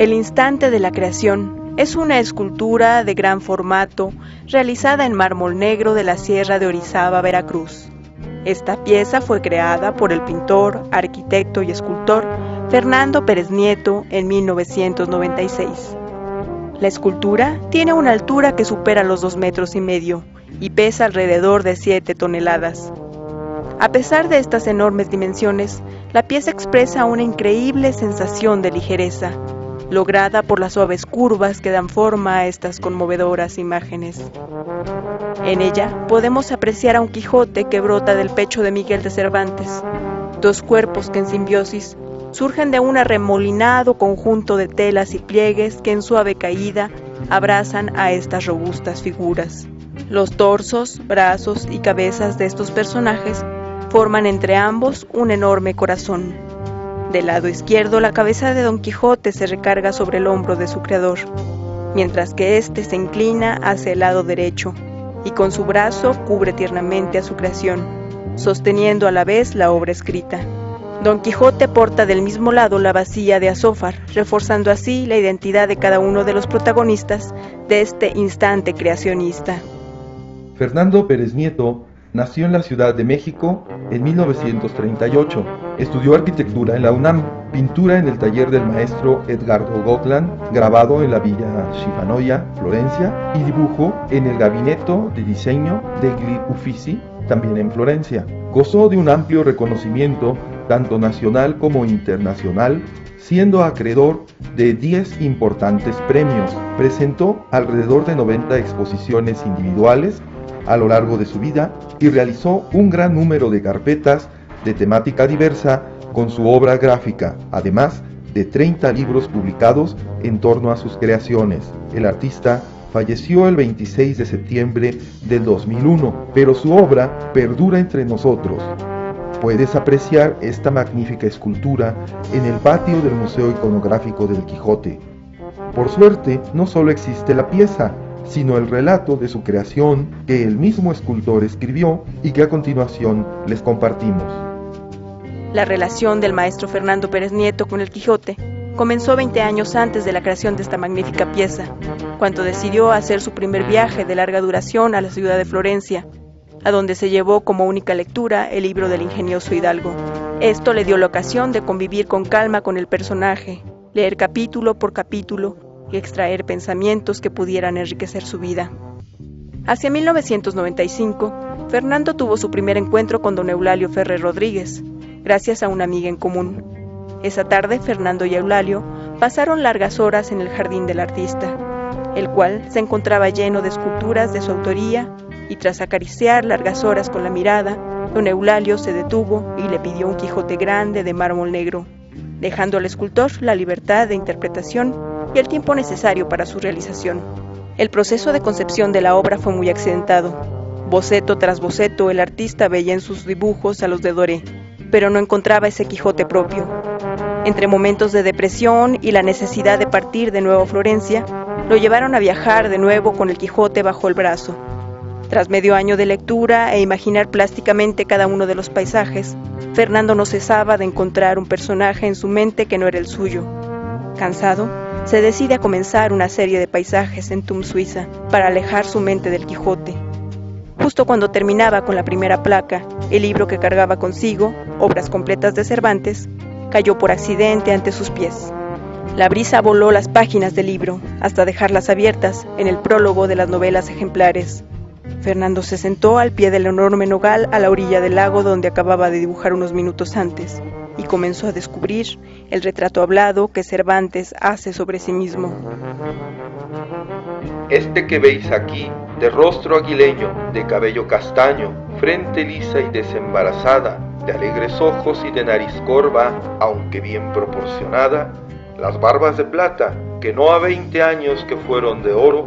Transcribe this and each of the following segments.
El instante de la creación es una escultura de gran formato realizada en mármol negro de la Sierra de Orizaba, Veracruz. Esta pieza fue creada por el pintor, arquitecto y escultor Fernando Pérez Nieto en 1996. La escultura tiene una altura que supera los 2,5 metros y pesa alrededor de 7 toneladas. A pesar de estas enormes dimensiones, la pieza expresa una increíble sensación de ligereza, lograda por las suaves curvas que dan forma a estas conmovedoras imágenes. En ella podemos apreciar a un Quijote que brota del pecho de Miguel de Cervantes, dos cuerpos que en simbiosis surgen de un arremolinado conjunto de telas y pliegues que en suave caída abrazan a estas robustas figuras. Los torsos, brazos y cabezas de estos personajes forman entre ambos un enorme corazón. Del lado izquierdo, la cabeza de Don Quijote se recarga sobre el hombro de su creador, mientras que éste se inclina hacia el lado derecho y con su brazo cubre tiernamente a su creación, sosteniendo a la vez la obra escrita. Don Quijote porta del mismo lado la bacilla de azófar, reforzando así la identidad de cada uno de los protagonistas de este instante creacionista. Fernando Pérez Nieto nació en la Ciudad de México en 1938. Estudió arquitectura en la UNAM, pintura en el taller del maestro Edgardo Gotland, grabado en la Villa Schifanoia, Florencia, y dibujo en el Gabinetto di Disegno degli Uffizi, también en Florencia. Gozó de un amplio reconocimiento tanto nacional como internacional, siendo acreedor de 10 importantes premios. Presentó alrededor de 90 exposiciones individuales a lo largo de su vida y realizó un gran número de carpetas de temática diversa con su obra gráfica, además de 30 libros publicados en torno a sus creaciones. El artista falleció el 26 de septiembre del 2001, pero su obra perdura entre nosotros. Puedes apreciar esta magnífica escultura en el patio del Museo Iconográfico del Quijote. Por suerte, no solo existe la pieza, sino el relato de su creación que el mismo escultor escribió y que a continuación les compartimos. La relación del maestro Fernando Pérez Nieto con el Quijote comenzó 20 años antes de la creación de esta magnífica pieza, cuando decidió hacer su primer viaje de larga duración a la ciudad de Florencia, a donde se llevó como única lectura el libro del ingenioso Hidalgo. Esto le dio la ocasión de convivir con calma con el personaje, leer capítulo por capítulo y extraer pensamientos que pudieran enriquecer su vida. Hacia 1995, Fernando tuvo su primer encuentro con don Eulalio Ferrer Rodríguez, gracias a una amiga en común. Esa tarde, Fernando y Eulalio pasaron largas horas en el jardín del artista, el cual se encontraba lleno de esculturas de su autoría, y tras acariciar largas horas con la mirada, don Eulalio se detuvo y le pidió un Quijote grande de mármol negro, dejando al escultor la libertad de interpretación y el tiempo necesario para su realización. El proceso de concepción de la obra fue muy accidentado. Boceto tras boceto, el artista veía en sus dibujos a los de Doré, pero no encontraba ese Quijote propio. Entre momentos de depresión y la necesidad de partir de nuevo a Florencia, lo llevaron a viajar de nuevo con el Quijote bajo el brazo. Tras medio año de lectura e imaginar plásticamente cada uno de los paisajes, Fernando no cesaba de encontrar un personaje en su mente que no era el suyo. Cansado, se decide a comenzar una serie de paisajes en Thun, Suiza, para alejar su mente del Quijote. Justo cuando terminaba con la primera placa, el libro que cargaba consigo, Obras completas de Cervantes, cayó por accidente ante sus pies. La brisa voló las páginas del libro, hasta dejarlas abiertas en el prólogo de las novelas ejemplares. Fernando se sentó al pie del enorme nogal a la orilla del lago donde acababa de dibujar unos minutos antes, y comenzó a descubrir el retrato hablado que Cervantes hace sobre sí mismo. Este que veis aquí, de rostro aguileño, de cabello castaño, frente lisa y desembarazada, de alegres ojos y de nariz corva, aunque bien proporcionada, las barbas de plata, que no a 20 años que fueron de oro,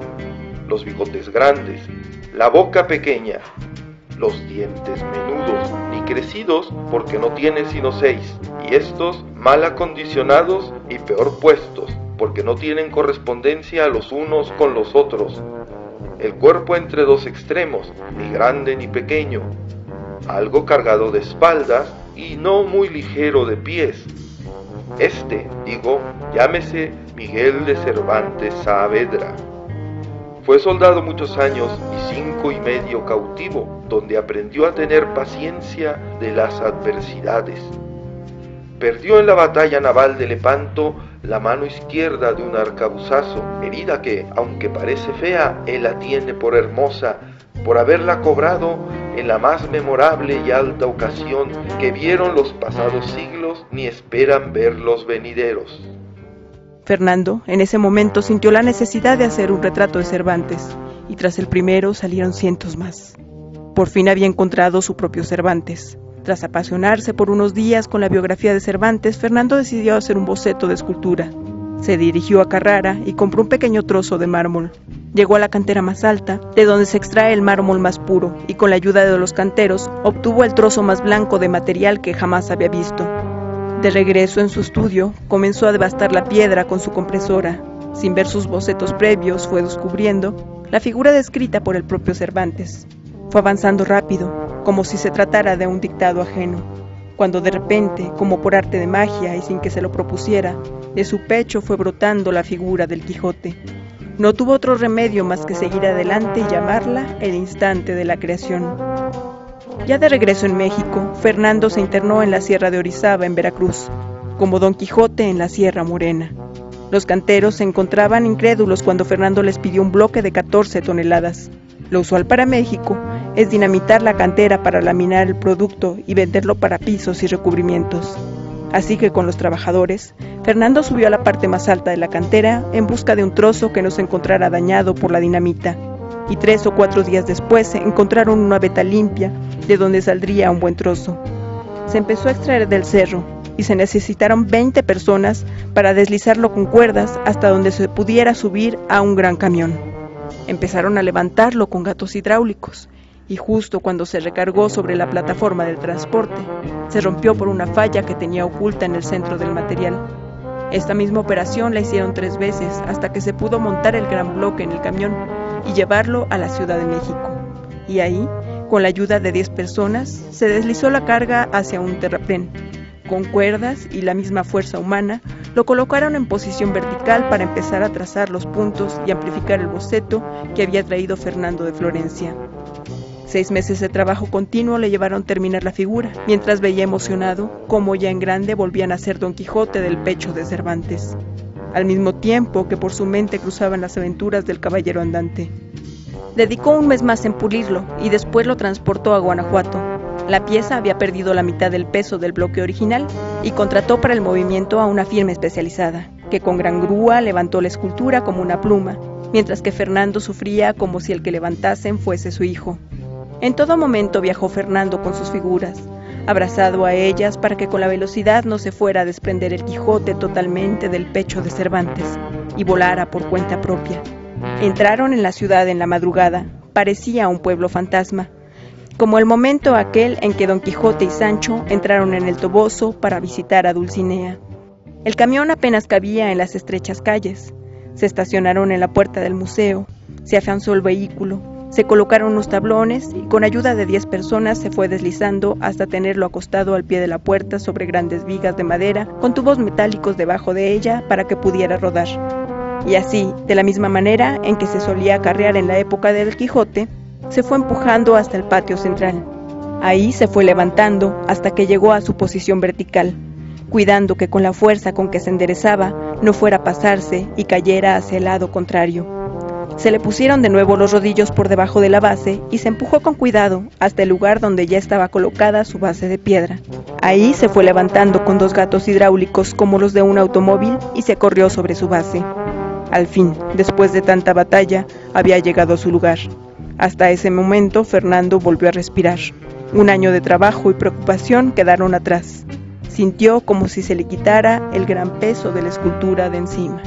los bigotes grandes, la boca pequeña, los dientes menudos, ni crecidos porque no tiene sino 6, y estos mal acondicionados y peor puestos, porque no tienen correspondencia los unos con los otros. El cuerpo entre dos extremos, ni grande ni pequeño, algo cargado de espaldas y no muy ligero de pies, Llámese Miguel de Cervantes Saavedra. Fue soldado muchos años y 5 y medio cautivo, donde aprendió a tener paciencia de las adversidades. Perdió en la batalla naval de Lepanto la mano izquierda de un arcabuzazo, herida que, aunque parece fea, él la tiene por hermosa, por haberla cobrado en la más memorable y alta ocasión que vieron los pasados siglos ni esperan ver los venideros. Fernando, en ese momento, sintió la necesidad de hacer un retrato de Cervantes, y tras el primero salieron cientos más. Por fin había encontrado su propio Cervantes. Tras apasionarse por unos días con la biografía de Cervantes, Fernando decidió hacer un boceto de escultura. Se dirigió a Carrara y compró un pequeño trozo de mármol. Llegó a la cantera más alta, de donde se extrae el mármol más puro, y con la ayuda de los canteros, obtuvo el trozo más blanco de material que jamás había visto. De regreso en su estudio, comenzó a devastar la piedra con su compresora. Sin ver sus bocetos previos, fue descubriendo la figura descrita por el propio Cervantes. Fue avanzando rápido, como si se tratara de un dictado ajeno, cuando de repente, como por arte de magia y sin que se lo propusiera, de su pecho fue brotando la figura del Quijote. No tuvo otro remedio más que seguir adelante y llamarla el instante de la creación. Ya de regreso en México, Fernando se internó en la Sierra de Orizaba, en Veracruz, como Don Quijote en la Sierra Morena. Los canteros se encontraban incrédulos cuando Fernando les pidió un bloque de 14 toneladas. Lo usual para México es dinamitar la cantera para laminar el producto y venderlo para pisos y recubrimientos. Así que con los trabajadores, Fernando subió a la parte más alta de la cantera en busca de un trozo que no se encontrara dañado por la dinamita. Y 3 o 4 días después encontraron una veta limpia de donde saldría un buen trozo. Se empezó a extraer del cerro y se necesitaron 20 personas para deslizarlo con cuerdas hasta donde se pudiera subir a un gran camión. Empezaron a levantarlo con gatos hidráulicos y justo cuando se recargó sobre la plataforma del transporte, se rompió por una falla que tenía oculta en el centro del material. Esta misma operación la hicieron 3 veces hasta que se pudo montar el gran bloque en el camión y llevarlo a la Ciudad de México. Y ahí, con la ayuda de 10 personas, se deslizó la carga hacia un terraplén. Con cuerdas y la misma fuerza humana, lo colocaron en posición vertical para empezar a trazar los puntos y amplificar el boceto que había traído Fernando de Florencia. 6 meses de trabajo continuo le llevaron a terminar la figura, mientras veía emocionado cómo ya en grande volvían a ser Don Quijote del pecho de Cervantes, al mismo tiempo que por su mente cruzaban las aventuras del caballero andante. Dedicó un mes más en pulirlo y después lo transportó a Guanajuato. La pieza había perdido la mitad del peso del bloque original y contrató para el movimiento a una firma especializada, que con gran grúa levantó la escultura como una pluma, mientras que Fernando sufría como si el que levantasen fuese su hijo. En todo momento viajó Fernando con sus figuras, abrazado a ellas para que con la velocidad no se fuera a desprender el Quijote totalmente del pecho de Cervantes y volara por cuenta propia. Entraron en la ciudad en la madrugada, parecía un pueblo fantasma, como el momento aquel en que Don Quijote y Sancho entraron en el Toboso para visitar a Dulcinea. El camión apenas cabía en las estrechas calles. Se estacionaron en la puerta del museo, se afianzó el vehículo, se colocaron unos tablones y con ayuda de 10 personas se fue deslizando hasta tenerlo acostado al pie de la puerta sobre grandes vigas de madera con tubos metálicos debajo de ella para que pudiera rodar. Y así, de la misma manera en que se solía acarrear en la época del Quijote, se fue empujando hasta el patio central. Ahí se fue levantando hasta que llegó a su posición vertical, cuidando que con la fuerza con que se enderezaba no fuera a pasarse y cayera hacia el lado contrario. Se le pusieron de nuevo los rodillos por debajo de la base y se empujó con cuidado hasta el lugar donde ya estaba colocada su base de piedra. Ahí se fue levantando con 2 gatos hidráulicos como los de un automóvil y se corrió sobre su base. Al fin, después de tanta batalla, había llegado a su lugar. Hasta ese momento, Fernando volvió a respirar. Un año de trabajo y preocupación quedaron atrás. Sintió como si se le quitara el gran peso de la escultura de encima.